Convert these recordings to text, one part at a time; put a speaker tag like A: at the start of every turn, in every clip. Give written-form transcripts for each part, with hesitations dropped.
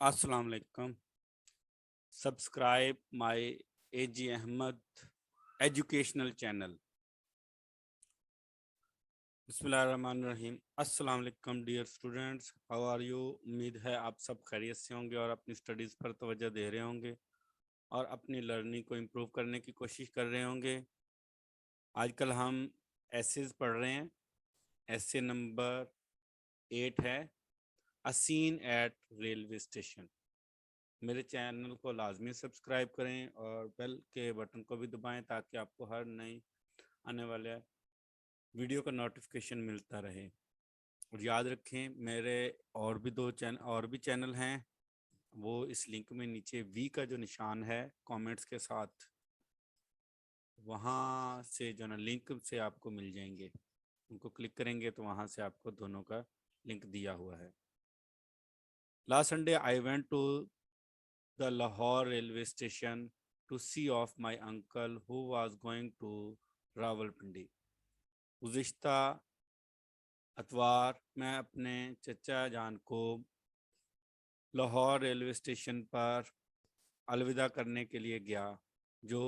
A: अस्सलाम वालेकुम। Subscribe my एजी अहमद एजुकेशनल चैनल। बिस्मिल्लाहिर्रहमानिर्रहीम। अस्सलाम वालेकुम dear students, how are you. उम्मीद है आप सब खैरियत से होंगे और अपनी स्टडीज़ पर तवज्जो दे रहे होंगे और अपनी लर्निंग को इम्प्रूव करने की कोशिश कर रहे होंगे। आजकल हम एसेज पढ़ रहे हैं। एसे नंबर 8 है, a scene at railway station. मेरे चैनल को लाजमी सब्सक्राइब करें और बेल के बटन को भी दबाएं ताकि आपको हर नई आने वाले वीडियो का नोटिफिकेशन मिलता रहे। और याद रखें, मेरे और भी चैनल हैं। वो इस लिंक में नीचे वी का जो निशान है कमेंट्स के साथ, वहाँ से जो ना लिंक से आपको मिल जाएंगे। उनको क्लिक करेंगे तो वहाँ से आपको दोनों का लिंक दिया हुआ है। Last Sunday I went to the Lahore railway station to see off my uncle who was going to Rawalpindi. गुज़िश्ता अतवार मैं अपने चचा जान को लाहौर रेलवे स्टेशन पर अलविदा करने के लिए गया, जो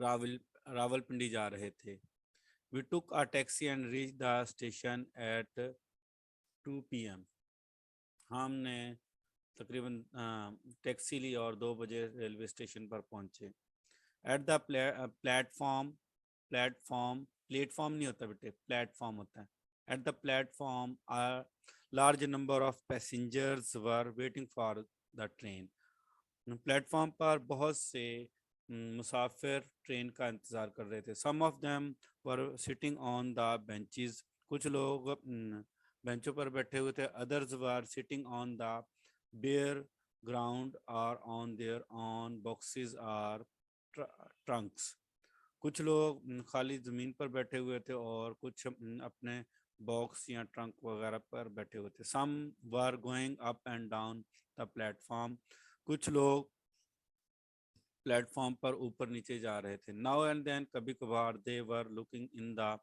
A: रावल रावलपिंडी जा रहे थे। We took a taxi and reached the station at 2 p.m. हमने तकरीबन टैक्सी ली और 2 बजे रेलवे स्टेशन पर पहुंचे। At the platform platform platform नहीं होता बेटे, प्लेटफॉर्म होता है। At the platform a large number of passengers were waiting for the train. Platform पर बहुत से मुसाफिर ट्रेन का इंतज़ार कर रहे थे। Some of them were sitting on the benches. कुछ लोग बेंचों पर बैठे हुए थे। Others were sitting on the bare ground or on their on boxes और ट्रंक्स। कुछ लोग खाली ज़मीन पर बैठे हुए थे और कुछ अपने बॉक्स या ट्रंक वगैरह पर बैठे हुए थे। Some were going up and down the platform. कुछ लोग प्लेटफॉर्म पर ऊपर नीचे जा रहे थे। नाउ एंड देन, कभी कभार, they were looking in the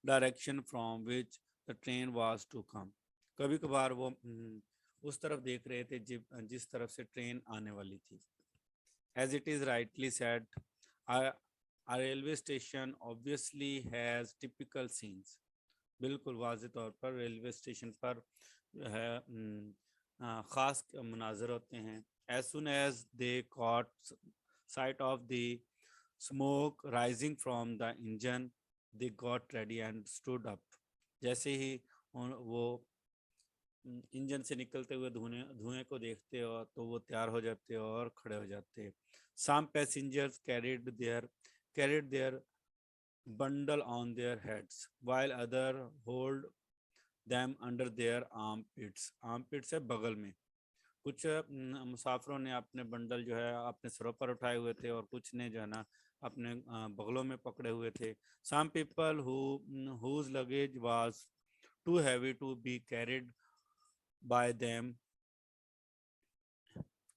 A: direction from which the train was to come. कभी कभार वो उस तरफ देख रहे थे जिस तरफ से ट्रेन आने वाली थी। As it is rightly said, a railway station obviously has typical scenes। बिल्कुल वाज़े तौर पर रेलवे स्टेशन पर जो है ख़ास मनाज़र होते हैं। As soon as they caught sight of the smoke rising from the engine, they got ready and stood up। जैसे ही वो इंजन से निकलते हुए धुएं को देखते हो तो वो तैयार हो जाते और खड़े हो जाते। Some passengers carried their bundle on their heads while other hold them under their armpits। armpits है बगल में। कुछ मुसाफिरों ने अपने बंडल जो है अपने सरों पर उठाए हुए थे और कुछ ने जो है ना अपने बगलों में पकड़े हुए थे। some people whose luggage was too heavy to be carried by them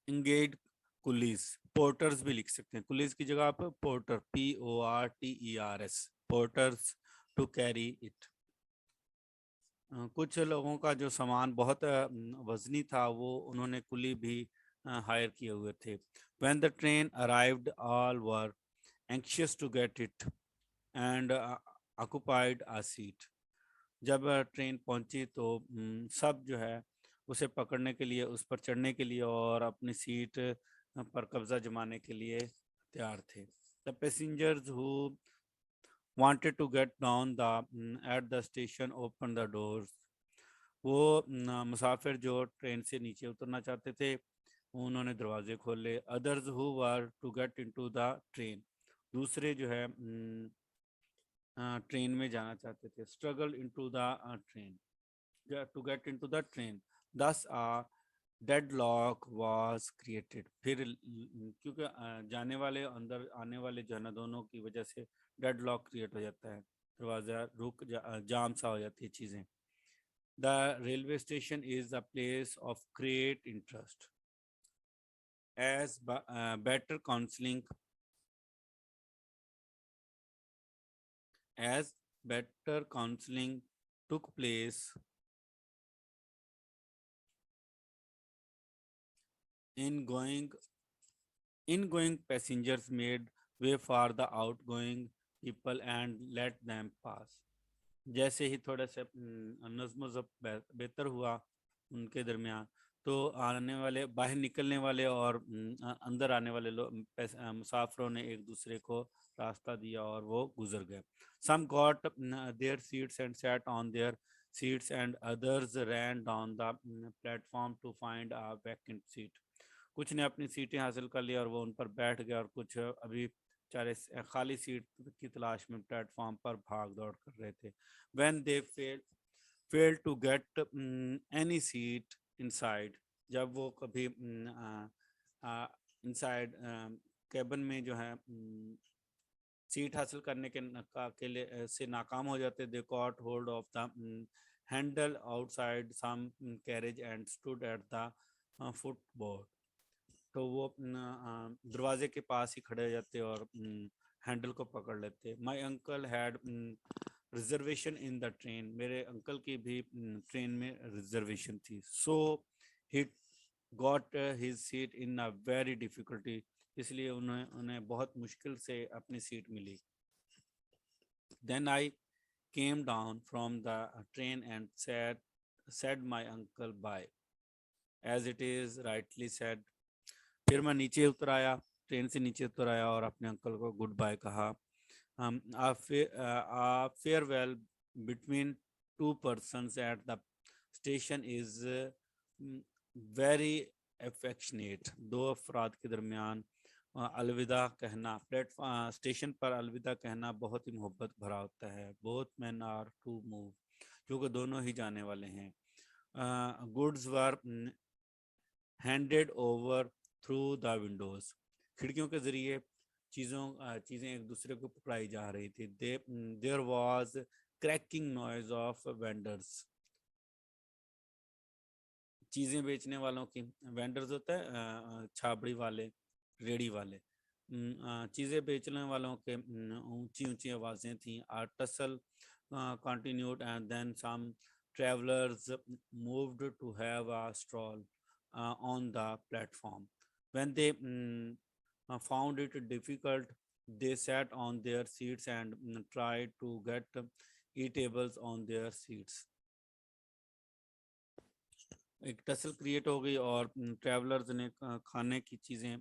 A: engaged coolies. Porters भी लिख सकते हैं, कुलीज की जगह आप porter, PORTERS, porters to carry it. कुछ लोगों का जो सामान बहुत वजनी था वो उन्होंने कुली भी हायर किए हुए थे। When the train arrived, all were anxious to get it and occupied a seat। जब ट्रेन पहुंची तो सब जो है उसे पकड़ने के लिए, उस पर चढ़ने के लिए और अपनी सीट पर कब्जा जमाने के लिए तैयार थे। The passengers who wanted to get down the at the station open the doors। वो मुसाफिर जो ट्रेन से नीचे उतरना चाहते थे उन्होंने दरवाजे खोले। Others who were to get into the train, दूसरे जो है ट्रेन में जाना चाहते थे। Struggle into the train, to get into the train. Thus deadlock was created. फिर क्योंकि जाने वाले अंदर आने वाले जो है ना दोनों की वजह से डेडलॉक क्रिएट हो जाता है, दरवाज़ा जाम सा हो जाती है चीज़ें। The railway station is a place of great interest as better counselling as better counseling took place Ingoing Ingoing passengers made way for the outgoing people and let them pass. जैसे ही थोड़ा सा नज़्म ज़ब्त बेहतर हुआ उनके दरमियान, तो आने वाले बाहर निकलने वाले और अंदर आने वाले लोग मुसाफिरों ने एक दूसरे को रास्ता दिया और वो गुजर गए. Some got their seats and sat on their seats and others ran down the platform to find a vacant seat. कुछ ने अपनी सीटें हासिल कर ली और वो उन पर बैठ गए और कुछ अभी चारे खाली सीट की तलाश में प्लेटफॉर्म पर भाग दौड़ कर रहे थे. When they failed to get any seat inside, जब वो कभी इनसाइड कैबिन में जो है सीट हासिल करने के लिए से नाकाम हो जाते, they caught hold of the handle outside some carriage and stood at the footboard. तो वो दरवाजे के पास ही खड़े हो जाते और हैंडल को पकड़ लेते. My uncle had reservation in the train, मेरे अंकल की भी ट्रेन में रिजर्वेशन थी. So he got his seat in a very difficulty, इसलिए उन्हें बहुत मुश्किल से अपनी सीट मिली. Then I came down from the train and said my uncle bye, as it is rightly said. फिर मैं नीचे उतर आया, ट्रेन से नीचे उतर आया और अपने अंकल को गुड बाय कहा. A farewell between two persons at the station is very affectionate. दो अफराद के दरमियान अलविदा कहना, प्लेटफॉर्म स्टेशन पर अलविदा कहना बहुत ही मोहब्बत भरा होता है. Both men are to move, क्योंकि दोनों ही जाने वाले हैं. Goods were handed over through the Windows, खिड़कियों के जरिए चीज़ें एक दूसरे को पकड़ाई जा रही थी. There was cracking noise of vendors, चीज़ें बेचने वालों की. वेंडर्स होता है छाबड़ी वाले, रेडी वाले. चीज़ें बेचने वालों के ऊंची ऊंची आवाज़ें थीं. Our tussle continued and then some travelers moved to have a stroll on the platform. When they found it difficult, they sat on their seats and tried to get eatables on their seats. एक tussle create हो गई और travellers ने खाने की चीज़ें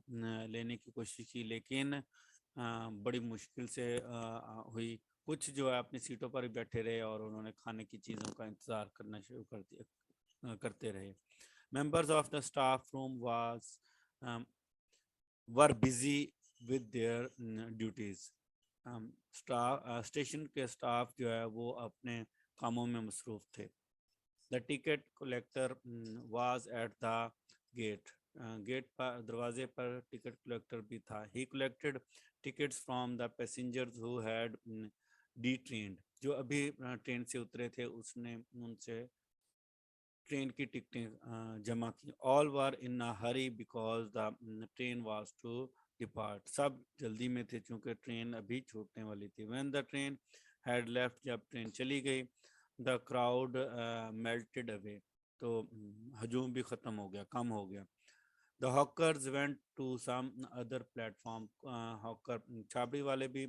A: लेने की कोशिश की, लेकिन बड़ी मुश्किल से हुई. कुछ जो है अपनी सीटों पर ही बैठे रहे और उन्होंने खाने की चीज़ों का इंतज़ार करना शुरू कर दिया, करते रहे. Members of the staff room were busy with their duties. Station के स्टाफ जो है वो अपने कामों में मसरूफ़ थे. The ticket collector was at the gate. Gate पर, दरवाजे पर टिकट कलेक्टर भी था. He collected tickets from the passengers who had detrained. जो अभी ट्रेन से उतरे थे उसने उनसे ट्रेन की टिकटें जमा की. All were in a hurry because the train was to depart. सब जल्दी में थे चूँकि ट्रेन अभी छूटने वाली थी. When the train had left, जब ट्रेन चली गई, द क्राउड मेल्टेड अवे, तो हजूम भी ख़त्म हो गया, कम हो गया. The hawkers went to some other platform. Hawker छाबड़ी वाले भी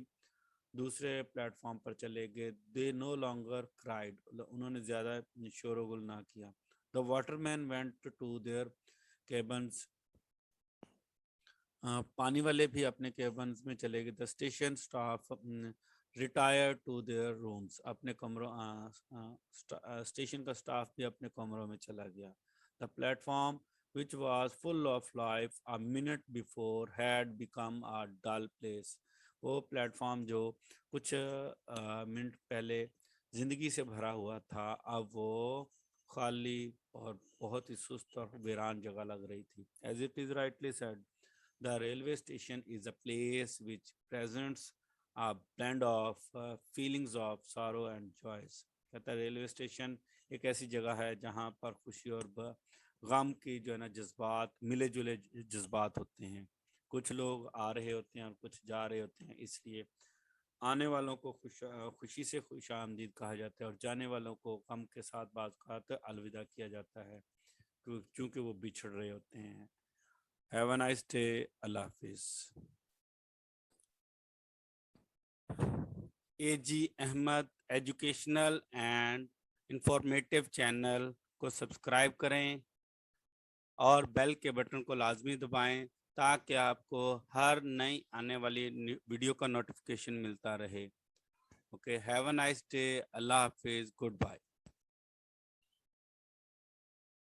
A: दूसरे प्लेटफॉर्म पर चले गए. दे नो लॉन्गर क्राइड, उन्होंने ज़्यादा शोरगुल ना किया. The waterman went to their cabins, पानी वाले भी अपने केबन्स में चले गए. The station staff retire to their rooms, अपने कमरों स्टेशन का स्टाफ भी अपने कमरों में चला गया. The platform which was full of life a minute before had become a dull place. वो प्लेटफॉर्म जो कुछ मिनट पहले ज़िंदगी से भरा हुआ था, अब वो खाली और बहुत ही सुस्त और वीरान जगह लग रही थी. As it is rightly said, the railway station is a place which presents a blend of feelings of sorrow and joys. कहता है रेलवे स्टेशन एक ऐसी जगह है जहाँ पर खुशी और गम की जो है ना जज्बात, मिले जुले जज्बात होते हैं. कुछ लोग आ रहे होते हैं और कुछ जा रहे होते हैं, इसलिए आने वालों को खुशी से खुश आमदीद कहा जाता है और जाने वालों को गम के साथ बात अलविदा किया जाता है, क्योंकि वो बिछड़ रहे होते हैं. हैव अ नाइस डे, अल्लाह हाफिज। AG Ahmad educational and informative channel को सब्सक्राइब करें और बेल के बटन को लाजमी दबाएं ताकि आपको हर नई आने वाली वीडियो का नोटिफिकेशन मिलता रहे। Okay, have a nice day, अल्लाह हाफिज, गुड बाय।